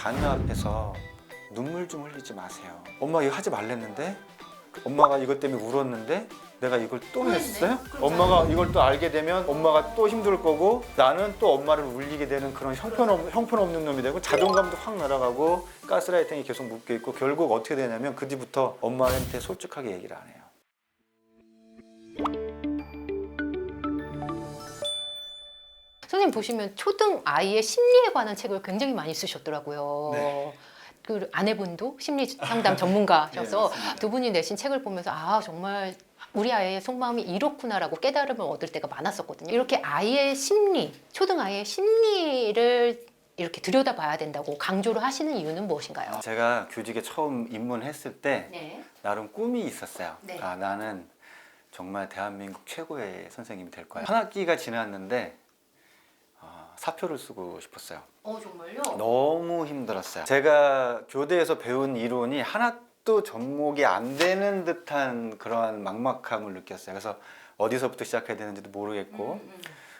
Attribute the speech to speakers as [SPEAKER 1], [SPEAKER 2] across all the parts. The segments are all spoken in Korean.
[SPEAKER 1] 자녀 앞에서 눈물 좀 흘리지 마세요. 엄마 이거 하지 말랬는데? 엄마가 이것 때문에 울었는데? 내가 이걸 또 했어요? 엄마가 이걸 또 알게 되면 엄마가 또 힘들 거고 나는 또 엄마를 울리게 되는 그런 형편없는 놈이 되고 자존감도 확 날아가고 가스라이팅이 계속 묶여 있고 결국 어떻게 되냐면 그 뒤부터 엄마한테 솔직하게 얘기를 안 해요.
[SPEAKER 2] 선생님 보시면 초등 아이의 심리에 관한 책을 굉장히 많이 쓰셨더라고요.
[SPEAKER 1] 네.
[SPEAKER 2] 그 아내분도 심리 상담 전문가셔서
[SPEAKER 1] 네,
[SPEAKER 2] 두 분이 내신 책을 보면서 아 정말 우리 아이의 속마음이 이렇구나라고 깨달음을 얻을 때가 많았었거든요. 이렇게 아이의 심리, 초등 아이의 심리를 이렇게 들여다봐야 된다고 강조를 하시는 이유는 무엇인가요?
[SPEAKER 1] 제가 교직에 처음 입문했을 때
[SPEAKER 2] 네.
[SPEAKER 1] 나름 꿈이 있었어요.
[SPEAKER 2] 네.
[SPEAKER 1] 아, 나는 정말 대한민국 최고의 선생님이 될 거야. 한 학기가 지났는데 사표를 쓰고 싶었어요.
[SPEAKER 2] 정말요?
[SPEAKER 1] 너무 힘들었어요. 제가 교대에서 배운 이론이 하나도 접목이 안 되는 듯한 그러한 막막함을 느꼈어요. 그래서 어디서부터 시작해야 되는지도 모르겠고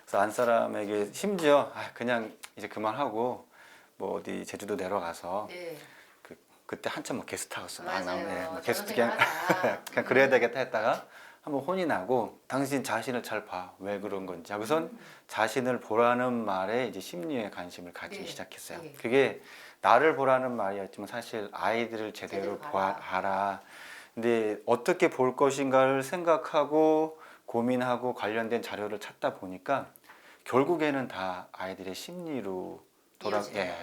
[SPEAKER 1] 그래서 안 사람에게 심지어 그냥 이제 그만하고 뭐 어디 제주도 내려가서
[SPEAKER 2] 네.
[SPEAKER 1] 그때 한참 뭐 게스트하우스
[SPEAKER 2] 맞아요.
[SPEAKER 1] 게스트
[SPEAKER 2] 저런
[SPEAKER 1] 그냥
[SPEAKER 2] 생각
[SPEAKER 1] 그냥 그래야 되겠다 했다가 한번 혼이 나고 당신 자신을 잘 봐. 왜 그런 건지. 우선 자신을 보라는 말에 이제 심리에 관심을 가지기
[SPEAKER 2] 네.
[SPEAKER 1] 시작했어요.
[SPEAKER 2] 네.
[SPEAKER 1] 그게 나를 보라는 말이었지만 사실 아이들을 제대로 봐라. 근데 어떻게 볼 것인가를 생각하고 고민하고 관련된 자료를 찾다 보니까 결국에는 다 아이들의 심리로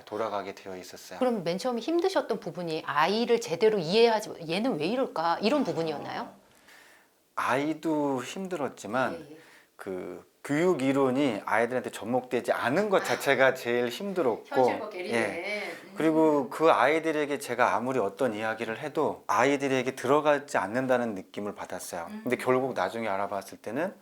[SPEAKER 1] 돌아가게 되어 있었어요.
[SPEAKER 2] 그럼 맨 처음에 힘드셨던 부분이 아이를 제대로 이해하지 얘는 왜 이럴까 이런 부분이었나요?
[SPEAKER 1] 아이도 힘들었지만
[SPEAKER 2] 예.
[SPEAKER 1] 그 교육 이론이 아이들한테 접목되지 않은 것 자체가 제일 힘들었고
[SPEAKER 2] 현실과 괴리네.
[SPEAKER 1] 그리고 그 아이들에게 제가 아무리 어떤 이야기를 해도 아이들에게 들어가지 않는다는 느낌을 받았어요. 근데 결국 나중에 알아봤을 때는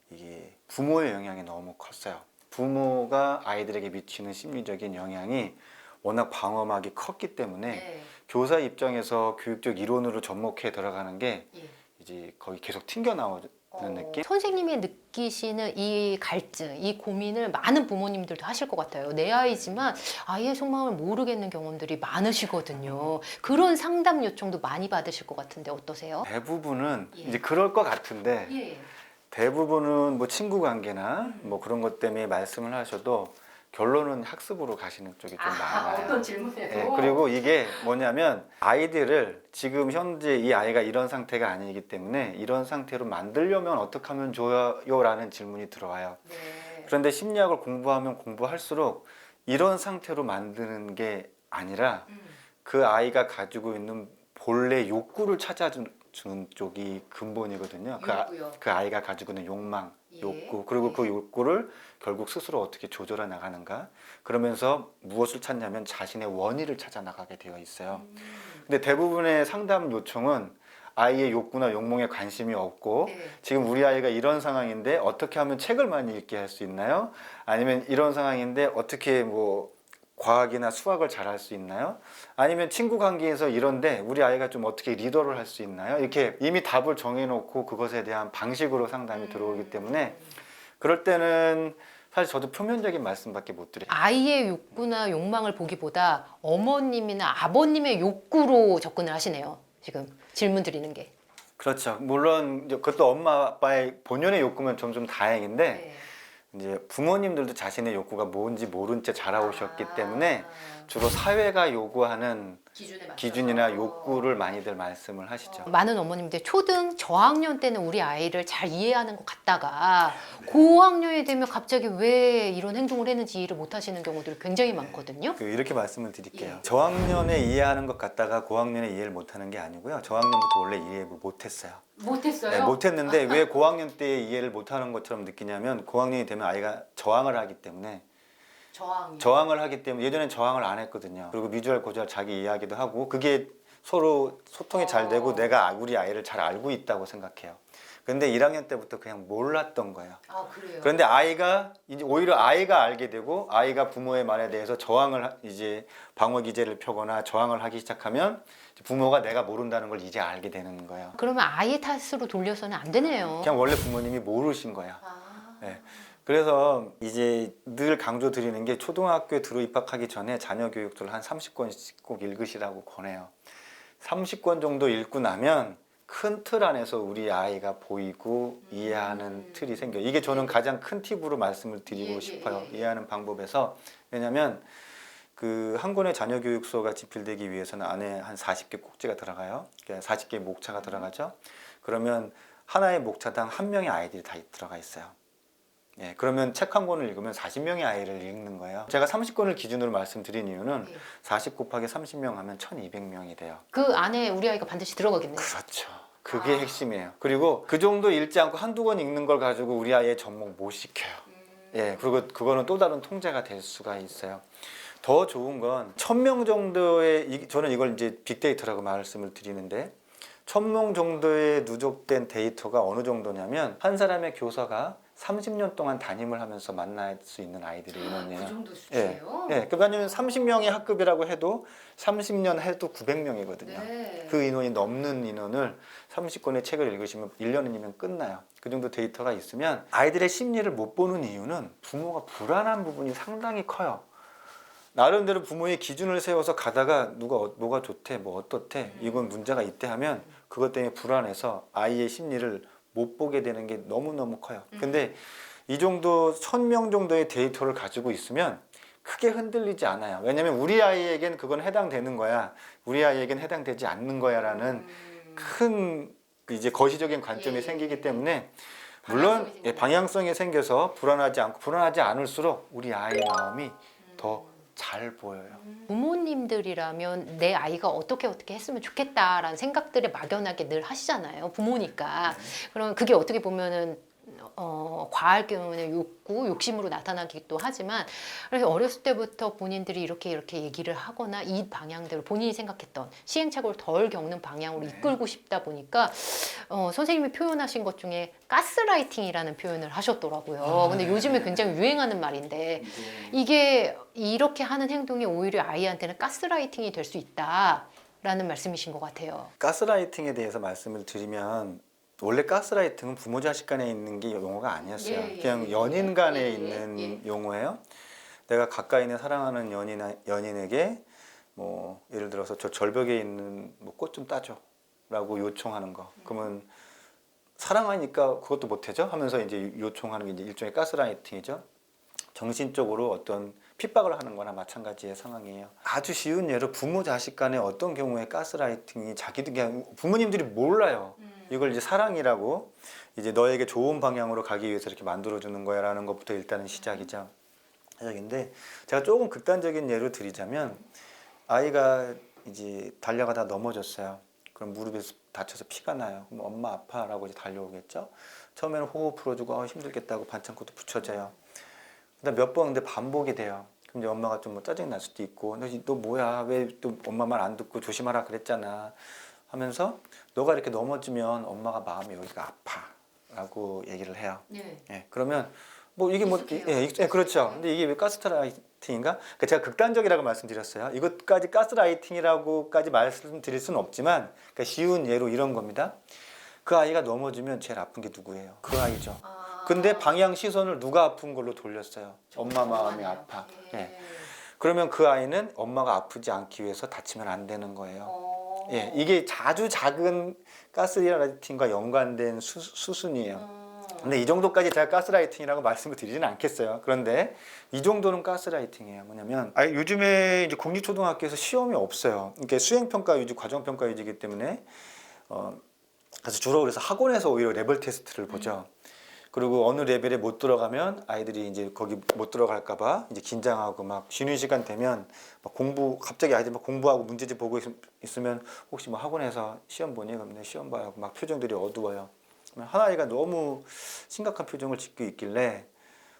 [SPEAKER 1] 이게 부모의 영향이 너무 컸어요. 부모가 아이들에게 미치는 심리적인 영향이 워낙 방어막이 컸기 때문에
[SPEAKER 2] 네.
[SPEAKER 1] 교사 입장에서 교육적 이론으로 접목해 들어가는 게
[SPEAKER 2] 예.
[SPEAKER 1] 이제 거의 계속 튕겨 나오는 느낌?
[SPEAKER 2] 선생님이 느끼시는 이 갈증, 이 고민을 많은 부모님들도 하실 것 같아요. 내 아이지만 아이의 속마음을 모르겠는 경험들이 많으시거든요. 그런 상담 요청도 많이 받으실 것 같은데 어떠세요?
[SPEAKER 1] 대부분은
[SPEAKER 2] 예.
[SPEAKER 1] 이제 그럴 것 같은데
[SPEAKER 2] 예.
[SPEAKER 1] 대부분은 뭐 친구 관계나 뭐 그런 것 때문에 말씀을 하셔도 결론은 학습으로 가시는 쪽이 좀 많아요.
[SPEAKER 2] 어떤 질문에도?
[SPEAKER 1] 네, 그리고 이게 뭐냐면 아이들을 지금 현재 이 아이가 이런 상태가 아니기 때문에 이런 상태로 만들려면 어떻게 하면 좋아요? 라는 질문이 들어와요.
[SPEAKER 2] 네.
[SPEAKER 1] 그런데 심리학을 공부하면 공부할수록 이런 상태로 만드는 게 아니라 그 아이가 가지고 있는 본래 욕구를 찾아주는 쪽이 근본이거든요.
[SPEAKER 2] 욕구요.
[SPEAKER 1] 그 아이가 가지고 있는 욕망,
[SPEAKER 2] 예.
[SPEAKER 1] 욕구, 그리고 그 욕구를 결국 스스로 어떻게 조절해 나가는가. 그러면서 무엇을 찾냐면 자신의 원인을 찾아 나가게 되어 있어요. 근데 대부분의 상담 요청은 아이의 욕구나 욕망에 관심이 없고
[SPEAKER 2] 네.
[SPEAKER 1] 지금 우리 아이가 이런 상황인데 어떻게 하면 책을 많이 읽게 할 수 있나요? 아니면 이런 상황인데 어떻게 뭐 과학이나 수학을 잘할 수 있나요? 아니면 친구 관계에서 이런데 우리 아이가 좀 어떻게 리더를 할 수 있나요? 이렇게 이미 답을 정해놓고 그것에 대한 방식으로 상담이 들어오기 때문에 그럴 때는 사실 저도 표면적인 말씀밖에 못 드려요.
[SPEAKER 2] 아이의 욕구나 욕망을 보기보다 어머님이나 아버님의 욕구로 접근을 하시네요. 지금 질문 드리는 게.
[SPEAKER 1] 그렇죠. 물론 이제 그것도 엄마 아빠의 본연의 욕구면 좀 다행인데 이제 부모님들도 자신의 욕구가 뭔지 모른 채 자라오셨기 때문에 주로 사회가 요구하는 기준이나 욕구를 많이들 말씀을 하시죠.
[SPEAKER 2] 많은 어머님들 초등 저학년 때는 우리 아이를 잘 이해하는 것 같다가 고학년이 되면 갑자기 왜 이런 행동을 했는지 이해를 못 하시는 경우들이 굉장히 많거든요.
[SPEAKER 1] 이렇게 말씀을 드릴게요.
[SPEAKER 2] 예.
[SPEAKER 1] 저학년에 이해하는 것 같다가 고학년에 이해를 못하는 게 아니고요. 저학년부터 원래 이해를 못했어요.
[SPEAKER 2] 못했어요?
[SPEAKER 1] 네, 못했는데 왜 고학년 때 이해를 못하는 것처럼 느끼냐면 고학년이 되면 아이가 저항을 하기 때문에 저항을 하기 때문에 예전엔 저항을 안 했거든요. 그리고 미주알 고주알 자기 이야기도 하고 그게 서로 소통이 잘 되고 내가 우리 아이를 잘 알고 있다고 생각해요. 근데 1학년 때부터 그냥 몰랐던 거예요.
[SPEAKER 2] 아, 그래요?
[SPEAKER 1] 그런데 아이가 이제 오히려 아이가 알게 되고 아이가 부모의 말에 대해서 이제 방어 기제를 펴거나 저항을 하기 시작하면 부모가 내가 모른다는 걸 이제 알게 되는 거예요.
[SPEAKER 2] 그러면 아이 탓으로 돌려서는 안 되네요.
[SPEAKER 1] 그냥 원래 부모님이 모르신 거예요. 네. 그래서 이제 늘 강조 드리는 게 초등학교에 들어 입학하기 전에 자녀 교육들 한 30권씩 꼭 읽으시라고 권해요. 30권 정도 읽고 나면 큰 틀 안에서 우리 아이가 보이고 이해하는 틀이 생겨요. 이게 저는 가장 큰 팁으로 말씀을 드리고 싶어요. 이해하는 방법에서. 왜냐하면 그 한 권의 자녀 교육서가 집필되기 위해서는 안에 한 40개 꼭지가 들어가요. 40개의 목차가 들어가죠. 그러면 하나의 목차당 한 명의 아이들이 다 들어가 있어요. 예, 그러면 책 한 권을 읽으면 40명의 아이를 읽는 거예요. 제가 30권을 기준으로 말씀드린 이유는 40 곱하기 30명 하면 1200명이 돼요.
[SPEAKER 2] 그 안에 우리 아이가 반드시 들어가겠네요.
[SPEAKER 1] 그렇죠. 그게 핵심이에요. 그리고 그 정도 읽지 않고 한두 권 읽는 걸 가지고 우리 아이의 접목 못 시켜요. 예, 그리고 그거는 또 다른 통제가 될 수가 있어요. 더 좋은 건 1000명 정도의, 저는 이걸 이제 빅데이터라고 말씀을 드리는데 1000명 정도의 누적된 데이터가 어느 정도냐면 한 사람의 교사가 30년 동안 담임을 하면서 만날 수 있는 아이들의 인원이에요.
[SPEAKER 2] 그 정도 수치예요?
[SPEAKER 1] 예, 그러니까 30명이 학급이라고 해도 30년 해도 900명이거든요.
[SPEAKER 2] 네.
[SPEAKER 1] 그 인원이 넘는 인원을 30권의 책을 읽으시면 1년이면 끝나요. 그 정도 데이터가 있으면 아이들의 심리를 못 보는 이유는 부모가 불안한 부분이 상당히 커요. 나름대로 부모의 기준을 세워서 가다가 뭐가 좋대, 뭐 어떻대, 이건 문제가 있대 하면 그것 때문에 불안해서 아이의 심리를 못 보게 되는 게 너무너무 커요. 근데 이 정도 1000명 정도의 데이터를 가지고 있으면 크게 흔들리지 않아요. 왜냐면 우리 아이에겐 그건 해당되는 거야, 우리 아이에겐 해당되지 않는 거야 라는 큰 이제 거시적인 관점이 생기기 때문에 물론 방향성이 생겨서 불안하지 않을수록 우리 아이의 마음이 더 잘 보여요.
[SPEAKER 2] 부모님들이라면 내 아이가 어떻게 했으면 좋겠다라는 생각들을 막연하게 늘 하시잖아요. 부모니까. 그럼 그게 어떻게 보면은 과할 경우는 욕심으로 나타나기도 하지만, 그래서 어렸을 때부터 본인들이 이렇게 얘기를 하거나 이 방향대로 본인이 생각했던 시행착오를 덜 겪는 방향으로 이끌고 싶다 보니까 선생님이 표현하신 것 중에 가스라이팅이라는 표현을 하셨더라고요. 근데 요즘에 굉장히 유행하는 말인데 이게 이렇게 하는 행동이 오히려 아이한테는 가스라이팅이 될 수 있다라는 말씀이신 것 같아요.
[SPEAKER 1] 가스라이팅에 대해서 말씀을 드리면 원래 가스라이팅은 부모 자식 간에 있는 게 용어가 아니었어요. 그냥 연인 간에 있는 용어예요. 내가 가까이 있는 사랑하는 연인에게 뭐 예를 들어서 저 절벽에 있는 뭐 꽃 좀 따줘 라고 요청하는 거. 그러면 사랑하니까 그것도 못해줘 하면서 이제 요청하는 게 이제 일종의 가스라이팅이죠. 정신적으로 어떤 핍박을 하는 거나 마찬가지의 상황이에요. 아주 쉬운 예로 부모 자식 간에 어떤 경우에 가스라이팅이 자기들 그냥 부모님들이 몰라요. 이걸 이제 사랑이라고 이제 너에게 좋은 방향으로 가기 위해서 이렇게 만들어주는 거야 라는 것부터 일단은 시작이죠. 시작인데 제가 조금 극단적인 예로 드리자면 아이가 이제 달려가다 넘어졌어요. 그럼 무릎에 다쳐서 피가 나요. 그럼 엄마 아파 라고 이제 달려오겠죠. 처음에는 호흡 풀어주고 힘들겠다고 반창고도 붙여줘요. 근데 몇 번 근데 반복이 돼요. 그럼 이제 엄마가 좀 뭐 짜증 날 수도 있고 너 뭐야 왜 또 엄마 말 안 듣고 조심하라 그랬잖아 하면서 너가 이렇게 넘어지면 엄마가 마음이 여기가 아파 라고 얘기를 해요. 예, 그러면 뭐 이게 뭐 그렇죠. 근데 이게 왜 가스라이팅인가? 그러니까 제가 극단적이라고 말씀드렸어요. 이것까지 가스라이팅이라고까지 말씀드릴 수는 없지만 그러니까 쉬운 예로 이런 겁니다. 그 아이가 넘어지면 제일 아픈 게 누구예요? 그 아이죠. 근데 방향 시선을 누가 아픈 걸로 돌렸어요. 엄마 마음이 아파. 예. 그러면 그 아이는 엄마가 아프지 않기 위해서 다치면 안 되는 거예요. 예, 이게 아주 작은 가스라이팅과 연관된 수순이에요. 근데 이 정도까지 제가 가스라이팅이라고 말씀을 드리지는 않겠어요. 그런데 이 정도는 가스라이팅이에요. 뭐냐면 요즘에 이제 공립초등학교에서 시험이 없어요. 이게 수행평가 위주, 과정평가 위주이기 때문에 그래서 주로 그래서 학원에서 오히려 레벨 테스트를 보죠. 그리고 어느 레벨에 못 들어가면 아이들이 이제 거기 못 들어갈까봐 이제 긴장하고 막 쉬는 시간 되면 막 갑자기 아이들이 막 공부하고 문제집 보고 있으면 혹시 뭐 학원에서 시험 보니? 그럼 내 시험 봐요. 막 표정들이 어두워요. 한 아이가 너무 심각한 표정을 짓고 있길래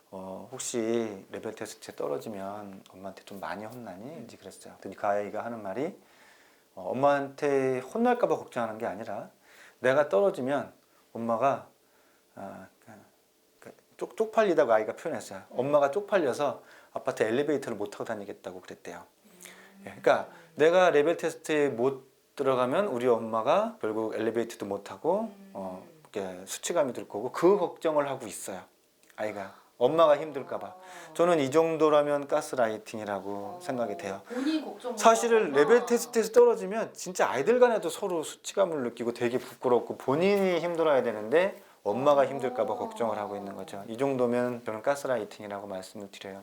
[SPEAKER 1] 혹시 레벨 테스트에 떨어지면 엄마한테 좀 많이 혼나니? 이제 그랬어요. 그랬더니 그 아이가 하는 말이 엄마한테 혼날까봐 걱정하는 게 아니라 내가 떨어지면 엄마가 쪽팔리다고 아이가 표현했어요. 엄마가 쪽팔려서 아파트 엘리베이터를 못 타고 다니겠다고 그랬대요. 그러니까 내가 레벨 테스트에 못 들어가면 우리 엄마가 결국 엘리베이터도 못 타고 수치감이 들 거고 그 걱정을 하고 있어요. 아이가 엄마가 힘들까봐. 저는 이 정도라면 가스라이팅이라고 생각이 돼요.
[SPEAKER 2] 본인 걱정.
[SPEAKER 1] 사실은 레벨 테스트에서 떨어지면 진짜 아이들 간에도 서로 수치감을 느끼고 되게 부끄럽고 본인이 힘들어야 되는데 엄마가 힘들까봐 걱정을 하고 있는 거죠. 이 정도면 저는 가스라이팅이라고 말씀을 드려요.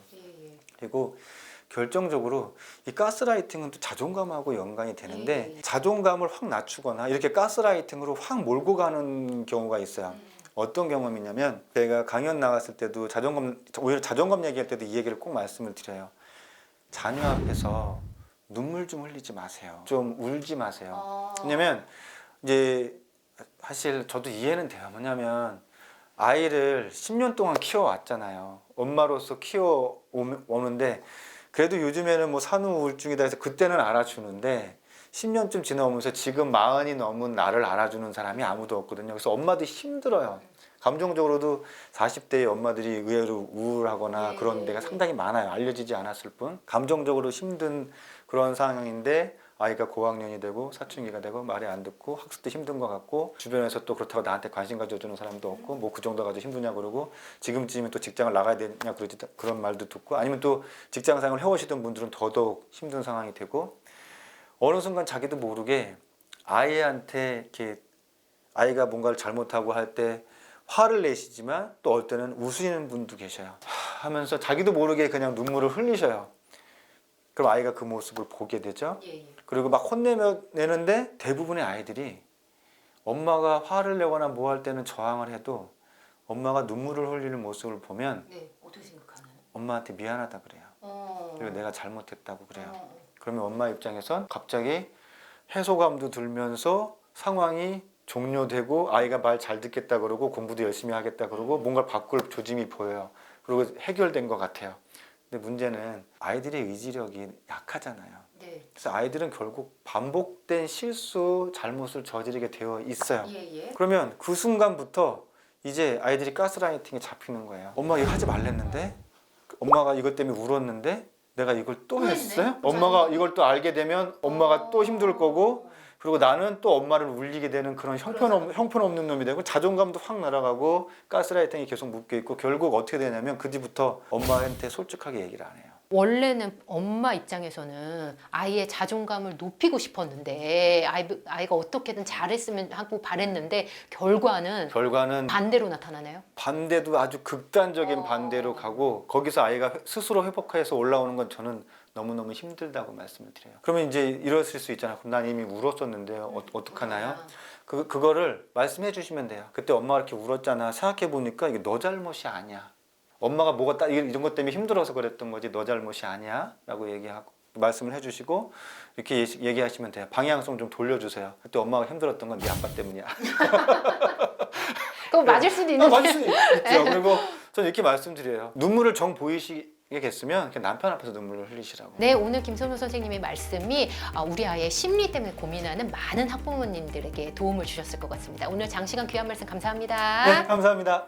[SPEAKER 1] 그리고 결정적으로 이 가스라이팅은 또 자존감하고 연관이 되는데 자존감을 확 낮추거나 이렇게 가스라이팅으로 확 몰고 가는 경우가 있어요. 어떤 경험이냐면 제가 강연 나갔을 때도 오히려 자존감 얘기할 때도 이 얘기를 꼭 말씀을 드려요. 자녀 앞에서 눈물 좀 흘리지 마세요. 좀 울지 마세요. 왜냐면 이제 사실 저도 이해는 돼요. 뭐냐면 아이를 10년 동안 키워왔잖아요. 엄마로서 키워오는데 그래도 요즘에는 뭐 산후 우울증이다 해서 그때는 알아주는데 10년쯤 지나오면서 지금 40이 넘은 나를 알아주는 사람이 아무도 없거든요. 그래서 엄마도 힘들어요. 감정적으로도 40대의 엄마들이 의외로 우울하거나 그런 데가 상당히 많아요. 알려지지 않았을 뿐. 감정적으로 힘든 그런 상황인데 아이가 고학년이 되고 사춘기가 되고 말이 안 듣고 학습도 힘든 것 같고 주변에서 또 그렇다고 나한테 관심 가져주는 사람도 없고 뭐 그 정도 가지고 힘드냐 그러고 지금쯤이면 또 직장을 나가야 되냐 그런 말도 듣고 아니면 또 직장생활을 해오시던 분들은 더더욱 힘든 상황이 되고 어느 순간 자기도 모르게 아이한테 이렇게 아이가 뭔가를 잘못하고 할 때 화를 내시지만 또 어떨 때는 웃으시는 분도 계셔요. 하면서 자기도 모르게 그냥 눈물을 흘리셔요. 그럼 아이가 그 모습을 보게 되죠. 그리고 막 혼내는데 대부분의 아이들이 엄마가 화를 내거나 뭐 할 때는 저항을 해도 엄마가 눈물을 흘리는 모습을 보면
[SPEAKER 2] 어떻게 생각하나요?
[SPEAKER 1] 엄마한테 미안하다 그래요. 그리고 내가 잘못했다고 그래요. 그러면 엄마 입장에선 갑자기 해소감도 들면서 상황이 종료되고 아이가 말 잘 듣겠다 그러고 공부도 열심히 하겠다 그러고 뭔가 바꿀 조짐이 보여요. 그리고 해결된 것 같아요. 근데 문제는 아이들의 의지력이 약하잖아요. 그래서 아이들은 결국 반복된 실수, 잘못을 저지르게 되어 있어요. 그러면 그 순간부터 이제 아이들이 가스라이팅에 잡히는 거예요. 엄마 이거 하지 말랬는데? 엄마가 이것 때문에 울었는데? 내가 이걸 또 했어요? 엄마가 이걸 또 알게 되면 엄마가 또 힘들 거고 그리고 나는 또 엄마를 울리게 되는 그런 형편없는 놈이 되고 자존감도 확 날아가고 가스라이팅이 계속 묶여있고 결국 어떻게 되냐면 그 뒤부터 엄마한테 솔직하게 얘기를 안 해요.
[SPEAKER 2] 원래는 엄마 입장에서는 아이의 자존감을 높이고 싶었는데 아이가 어떻게든 잘했으면 하고 바랬는데 결과는 반대로 나타나나요?
[SPEAKER 1] 반대도 아주 극단적인 반대로 가고 거기서 아이가 스스로 회복해서 올라오는 건 저는 너무너무 힘들다고 말씀을 드려요. 그러면 이제 이러실 수 있잖아요. 그럼 난 이미 울었었는데요. 어떡하나요? 그거를 말씀해 주시면 돼요. 그때 엄마가 이렇게 울었잖아. 생각해 보니까 이게 너 잘못이 아니야. 엄마가 뭐가 이런 것 때문에 힘들어서 그랬던 거지 너 잘못이 아니야 라고 얘기하고 말씀을 해주시고 이렇게 얘기하시면 돼요. 방향성 좀 돌려주세요. 그때 엄마가 힘들었던 건 네 아빠 때문이야.
[SPEAKER 2] 그럼 맞을 수도 있는데.
[SPEAKER 1] 맞을 수 있죠. 그리고 저는 이렇게 말씀드려요. 눈물을 정 보이시겠으면 그냥 남편 앞에서 눈물을 흘리시라고.
[SPEAKER 2] 네, 오늘 김선우 선생님의 말씀이 우리 아이의 심리 때문에 고민하는 많은 학부모님들에게 도움을 주셨을 것 같습니다. 오늘 장시간 귀한 말씀 감사합니다.
[SPEAKER 1] 네, 감사합니다.